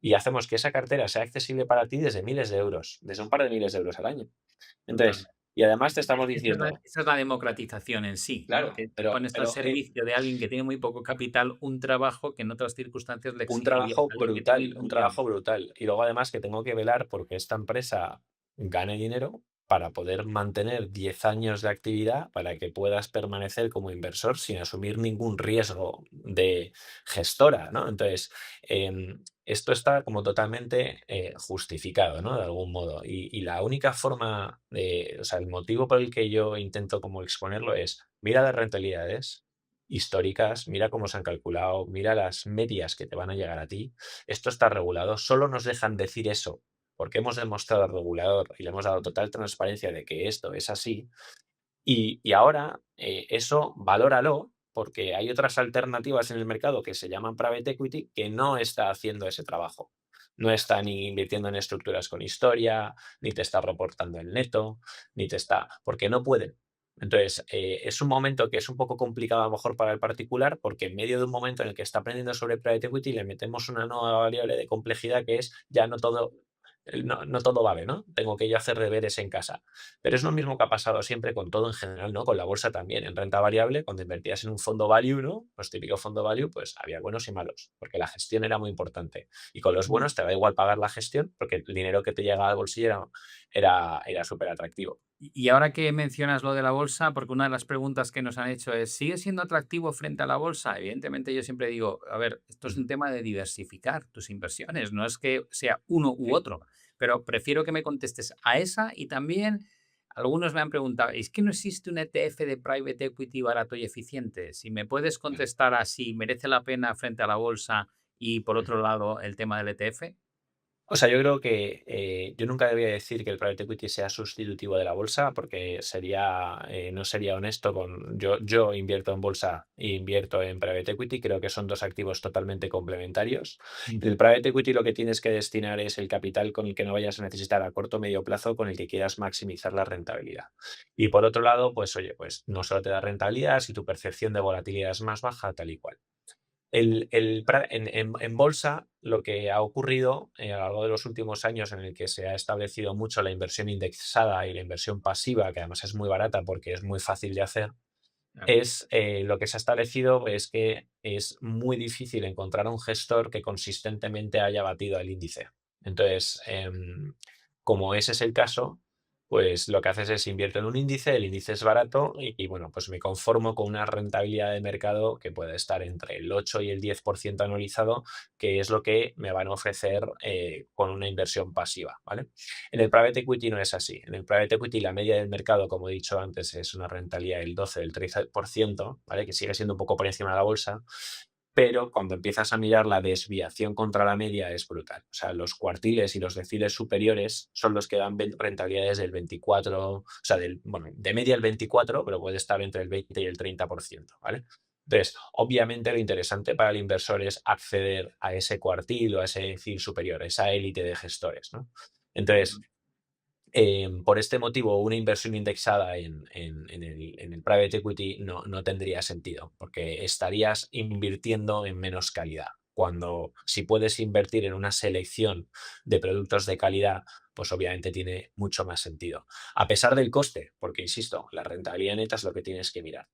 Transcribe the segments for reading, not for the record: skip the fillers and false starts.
y hacemos que esa cartera sea accesible para ti desde miles de euros, desde un par de miles de euros al año. Entonces, Totalmente. y además te estamos Esa diciendo, es la democratización en sí, ¿no? claro, Que te pones al pero servicio de alguien que tiene muy poco capital un trabajo que en otras circunstancias le un exigiría a trabajo alguien que tiene brutal, un un millón. trabajo brutal. Y luego además que tengo que velar porque esta empresa gane dinero para poder mantener 10 años de actividad, para que puedas permanecer como inversor sin asumir ningún riesgo de gestora, ¿no? Entonces, esto está como totalmente justificado, ¿no? De algún modo. Y la única forma de, o sea, el motivo por el que yo intento como exponerlo es, mira las rentabilidades históricas, mira cómo se han calculado, mira las medias que te van a llegar a ti. Esto está regulado. Solo nos dejan decir eso porque hemos demostrado al regulador y le hemos dado total transparencia de que esto es así. Y ahora eso valóralo porque hay otras alternativas en el mercado que se llaman private equity que no está haciendo ese trabajo. No está ni invirtiendo en estructuras con historia, ni te está reportando el neto, ni te está, porque no pueden. Entonces, es un momento que es un poco complicado a lo mejor para el particular, porque en medio de un momento en el que está aprendiendo sobre private equity le metemos una nueva variable de complejidad que es ya no todo, no todo vale, ¿no? Tengo que yo hacer deberes en casa. Pero es lo mismo que ha pasado siempre con todo en general, ¿no? Con la bolsa también, en renta variable, cuando invertías en un fondo value, ¿no? Pues típico fondo value, pues había buenos y malos, porque la gestión era muy importante. Y con los buenos te da igual pagar la gestión, porque el dinero que te llega al bolsillo era súper atractivo. Y ahora que mencionas lo de la bolsa, porque una de las preguntas que nos han hecho es, ¿sigue siendo atractivo frente a la bolsa? Evidentemente, yo siempre digo, a ver, esto es Ujú. un tema de diversificar tus inversiones, no es que sea uno u Sí. otro, pero prefiero que me contestes a esa y también algunos me han preguntado, ¿es que no existe un ETF de private equity barato y eficiente? Si me puedes contestar así, ¿merece la pena frente a la bolsa y por otro lado el tema del ETF? O sea, yo creo que yo nunca debería decir que el private equity sea sustitutivo de la bolsa, porque no sería honesto con. Yo invierto en bolsa e invierto en private equity, creo que son dos activos totalmente complementarios. El private equity lo que tienes que destinar es el capital con el que no vayas a necesitar a corto o medio plazo, con el que quieras maximizar la rentabilidad. Y por otro lado, pues oye, pues no solo te da rentabilidad, si tu percepción de volatilidad es más baja, tal y cual. En bolsa, lo que ha ocurrido a lo largo de los últimos años en el que se ha establecido mucho la inversión indexada y la inversión pasiva, que además es muy barata porque es muy fácil de hacer, Claro. es lo que se ha establecido es que es muy difícil encontrar un gestor que consistentemente haya batido el índice. Entonces, como ese es el caso, pues lo que haces es invierto en un índice, el índice es barato y bueno, pues me conformo con una rentabilidad de mercado que puede estar entre el 8 y el 10% anualizado, que es lo que me van a ofrecer con una inversión pasiva, ¿vale? En el private equity no es así. En el private equity la media del mercado, como he dicho antes, es una rentabilidad del 12, del 13%, ¿vale? Que sigue siendo un poco por encima de la bolsa, pero cuando empiezas a mirar la desviación contra la media es brutal. O sea, los cuartiles y los deciles superiores son los que dan rentabilidades del 24, o sea, bueno, de media el 24, pero puede estar entre el 20 y el 30%, ¿vale? Entonces, obviamente lo interesante para el inversor es acceder a ese cuartil o a ese decil superior, esa élite de gestores, ¿no? Entonces, por este motivo, una inversión indexada en el private equity no tendría sentido, porque estarías invirtiendo en menos calidad. Cuando si puedes invertir en una selección de productos de calidad, pues obviamente tiene mucho más sentido. A pesar del coste, porque insisto, la rentabilidad neta es lo que tienes que mirar.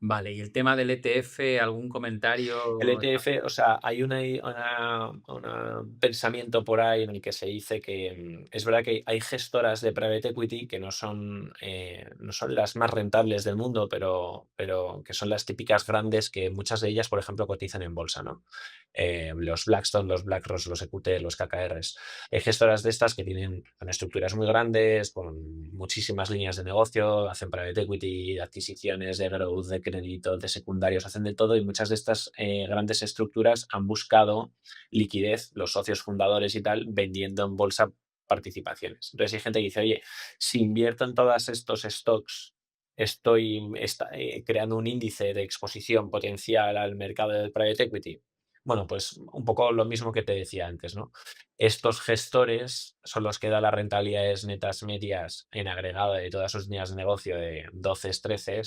Vale, y el tema del ETF, ¿algún El comentario? ETF, o sea, hay pensamiento por ahí en el que se dice que es verdad que hay gestoras de private equity que no son las más rentables del mundo, pero que son las típicas grandes que muchas de ellas, por ejemplo, cotizan en bolsa, ¿no? Los Blackstone, los BlackRock, los EQT, los KKRs. Hay gestoras de estas que tienen estructuras muy grandes, con muchísimas líneas de negocio, hacen private equity, adquisiciones de growth, de crédito, de secundarios, hacen de todo y muchas de estas grandes estructuras han buscado liquidez, los socios fundadores y tal, vendiendo en bolsa participaciones. Entonces hay gente que dice, oye, si invierto en todos estos stocks, estoy creando un índice de exposición potencial al mercado del private equity. Bueno, pues un poco lo mismo que te decía antes, ¿no? Estos gestores son los que dan las rentabilidades netas medias en agregado de todas sus líneas de negocio de 12, 13,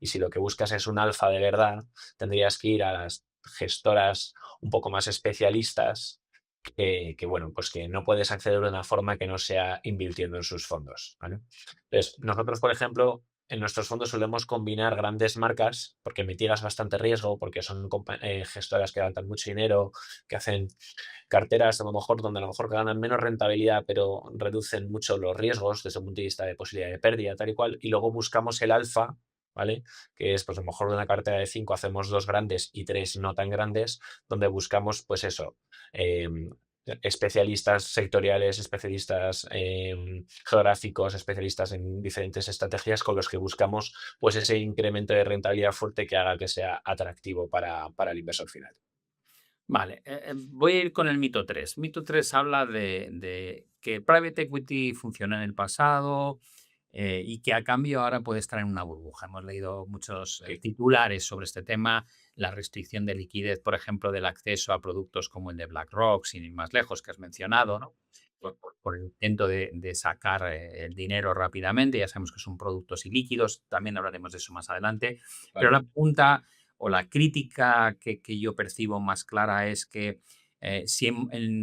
y si lo que buscas es un alfa de verdad, tendrías que ir a las gestoras un poco más especialistas bueno, pues que no puedes acceder de una forma que no sea invirtiendo en sus fondos, ¿vale? Entonces, nosotros, por ejemplo, en nuestros fondos solemos combinar grandes marcas porque mitigas bastante riesgo, porque son gestoras que levantan mucho dinero, que hacen carteras a lo mejor donde a lo mejor ganan menos rentabilidad, pero reducen mucho los riesgos desde el punto de vista de posibilidad de pérdida, tal y cual, y luego buscamos el alfa, ¿vale? Que es, pues a lo mejor de una cartera de 5 hacemos 2 grandes y 3 no tan grandes, donde buscamos, pues eso, em, especialistas sectoriales, especialistas geográficos, especialistas en diferentes estrategias con los que buscamos pues ese incremento de rentabilidad fuerte que haga que sea atractivo para el inversor final. Vale, voy a ir con el mito 3. Mito 3 habla de que private equity funciona en el pasado, y que a cambio ahora puede estar en una burbuja. Hemos leído muchos Ok, titulares sobre este tema, la restricción de liquidez, por ejemplo, del acceso a productos como el de BlackRock, sin ir más lejos, que has mencionado, ¿no? Por el intento de sacar el dinero rápidamente. Ya sabemos que son productos ilíquidos, también hablaremos de eso más adelante. Pero vale. la punta o la crítica que yo percibo más clara es que si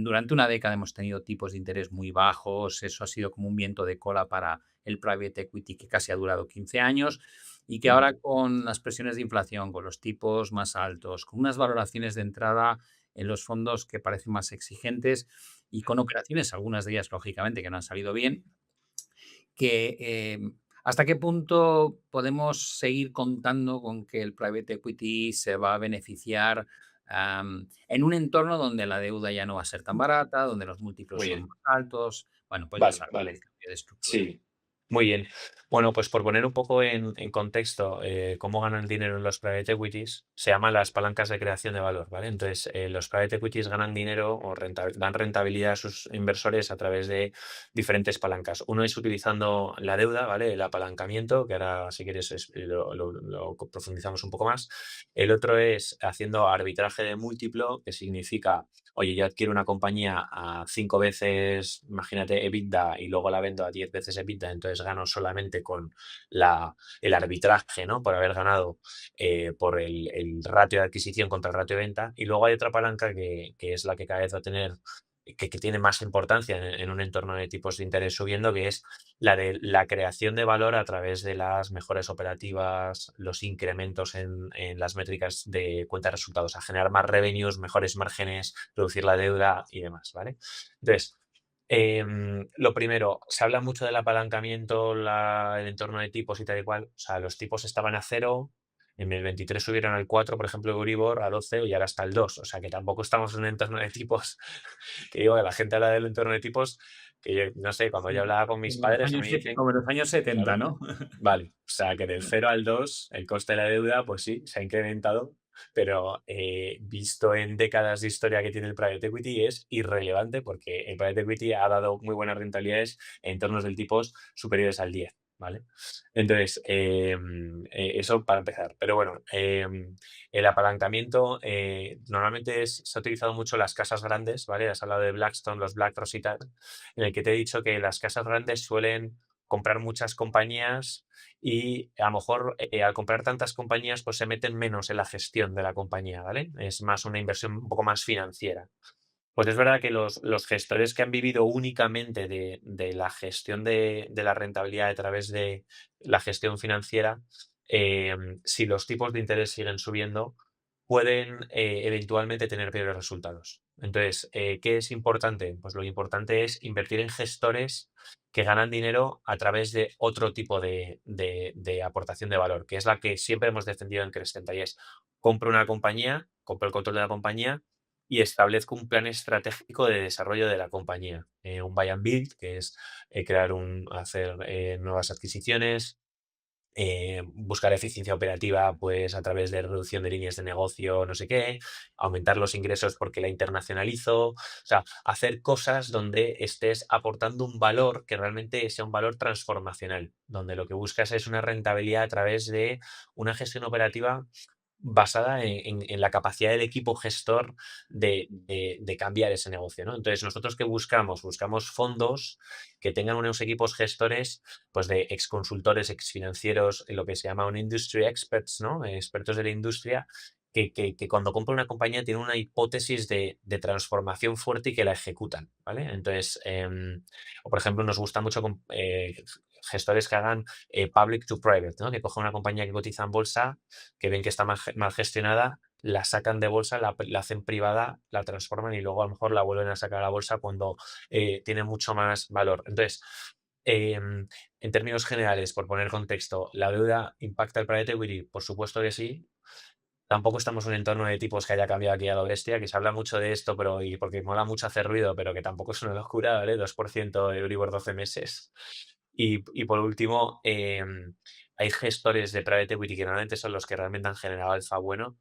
durante una década hemos tenido tipos de interés muy bajos, eso ha sido como un viento de cola para el private equity que casi ha durado 15 años y que Mm, ahora con las presiones de inflación, con los tipos más altos, con unas valoraciones de entrada en los fondos que parecen más exigentes y con operaciones, algunas de ellas lógicamente que no han salido bien, que hasta qué punto podemos seguir contando con que el private equity se va a beneficiar en un entorno donde la deuda ya no va a ser tan barata, donde los múltiplos muy son bien. más altos. Bueno, pues ya Vale, sabes, el vale. cambio de estructura. Sí. Muy bien. Bueno, pues por poner un poco en contexto cómo ganan dinero en los private equities, se llaman las palancas de creación de valor, ¿vale? Entonces, los private equities ganan dinero o dan rentabilidad a sus inversores a través de diferentes palancas. Uno es utilizando la deuda, ¿vale? El apalancamiento, que ahora si quieres lo profundizamos un poco más. El otro es haciendo arbitraje de múltiplo, que significa, oye, yo adquiero una compañía a 5 veces, imagínate, EBITDA y luego la vendo a 10 veces EBITDA, entonces gano solamente con el arbitraje, ¿no? Por haber ganado por el ratio de adquisición contra el ratio de venta. Y luego hay otra palanca que es la que cada vez va a tener, que tiene más importancia en un entorno de tipos de interés subiendo, que es la de la creación de valor a través de las mejores operativas, los incrementos en las métricas de cuenta de resultados, a generar más revenues, mejores márgenes, reducir la deuda y demás, ¿vale? Entonces, lo primero, se habla mucho del apalancamiento, el entorno de tipos y tal y cual. O sea, los tipos estaban a cero, en el 23 subieron al 4, por ejemplo, Euribor a 12 y ahora está el 2. O sea, que tampoco estamos en un entorno de tipos, que digo que la gente habla del entorno de tipos, que yo, no sé, cuando yo Sí, hablaba con mis padres, a mí dicen, como en los años 70, claro, ¿no? vale, o sea, que del 0 al 2 el coste de la deuda, pues sí, se ha incrementado, pero visto en décadas de historia que tiene el private equity es irrelevante porque el private equity ha dado muy buenas rentabilidades en entornos del tipos superiores al 10, ¿vale? Entonces, eso para empezar. Pero bueno, el apalancamiento normalmente se ha utilizado mucho las casas grandes, ¿vale? Has hablado de Blackstone, los BlackRock y tal, en el que te he dicho que las casas grandes suelen comprar muchas compañías y a lo mejor al comprar tantas compañías pues se meten menos en la gestión de la compañía, ¿vale? Es más una inversión un poco más financiera. Pues es verdad que los gestores que han vivido únicamente de la gestión de la rentabilidad a través de la gestión financiera, si los tipos de interés siguen subiendo, pueden eventualmente tener peores resultados. Entonces, ¿qué es importante? Pues lo importante es invertir en gestores que ganan dinero a través de otro tipo de aportación de valor, que es la que siempre hemos defendido en Crescenta, y es compro una compañía, compro el control de la compañía y establezco un plan estratégico de desarrollo de la compañía. Un buy and build, que es hacer nuevas adquisiciones, buscar eficiencia operativa pues a través de reducción de líneas de negocio, no sé qué, aumentar los ingresos porque la internacionalizo, o sea, hacer cosas donde estés aportando un valor que realmente sea un valor transformacional, donde lo que buscas es una rentabilidad a través de una gestión operativa basada en la capacidad del equipo gestor de cambiar ese negocio, ¿no? Entonces, ¿nosotros qué buscamos? Buscamos fondos que tengan unos equipos gestores, pues, de exconsultores, exfinancieros, lo que se llama un industry experts, ¿no? Expertos de la industria, que cuando compra una compañía tiene una hipótesis de transformación fuerte y que la ejecutan, ¿vale? Entonces, o por ejemplo, nos gusta mucho gestores que hagan public to private, ¿no? Que cogen una compañía que cotiza en bolsa, que ven que está mal gestionada, la sacan de bolsa, la hacen privada, la transforman y luego a lo mejor la vuelven a sacar a la bolsa cuando tiene mucho más valor. Entonces, en términos generales, por poner contexto, ¿la deuda impacta el private equity? Por supuesto que sí. Tampoco estamos en un entorno de tipos que haya cambiado aquí a lo bestia, que se habla mucho de esto, pero y porque mola mucho hacer ruido, pero que tampoco es una locura, ¿vale? 2% de Euribor 12 meses. Y por último, hay gestores de private equity que normalmente son los que realmente han generado alfa bueno,